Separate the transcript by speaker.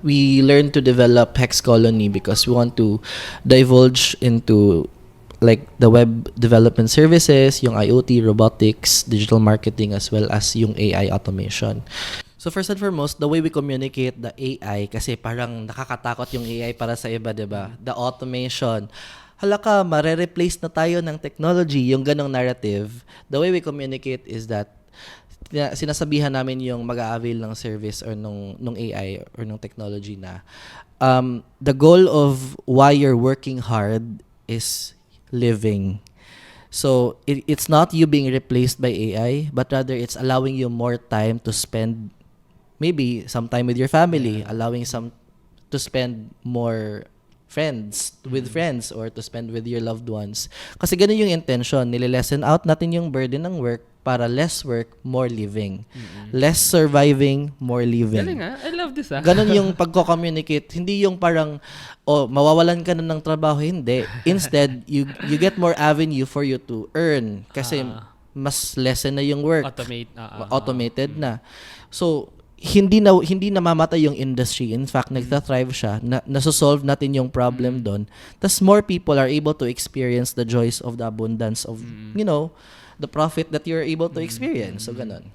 Speaker 1: We learned to develop Hex Colony because we want to divulge into like the web development services, yung IoT, robotics, digital marketing, as well as yung AI automation. So first and foremost, the way we communicate the AI, kasi parang nakakatakot yung AI para sa iba, diba? The automation. Hala ka, mare-replace na tayo ng technology, yung ganong narrative. The way we communicate is that sinasabihan namin yung mag-a-avail ng service or nung AI or nung technology na the goal of why you're working hard is living. So it's not you being replaced by AI, but rather it's allowing you more time to spend maybe some time with your family, allowing some to spend more with friends or to spend with your loved ones. Kasi ganun yung intention, nililesen out natin yung burden ng work para less work, more living. Less surviving, more living.
Speaker 2: Galing I love this
Speaker 1: Ganun yung pagko-communicate. Hindi yung parang, mawawalan ka na ng trabaho. Hindi. Instead, you get more avenue for you to earn. Kasi mas lessen na yung work. Automated na. So, hindi namamatay yung industry. In fact, nagta-thrive siya. Nasosolve natin yung problem doon. Tas more people are able to experience the joys of the abundance of, the profit that you're able to experience. So, ganun.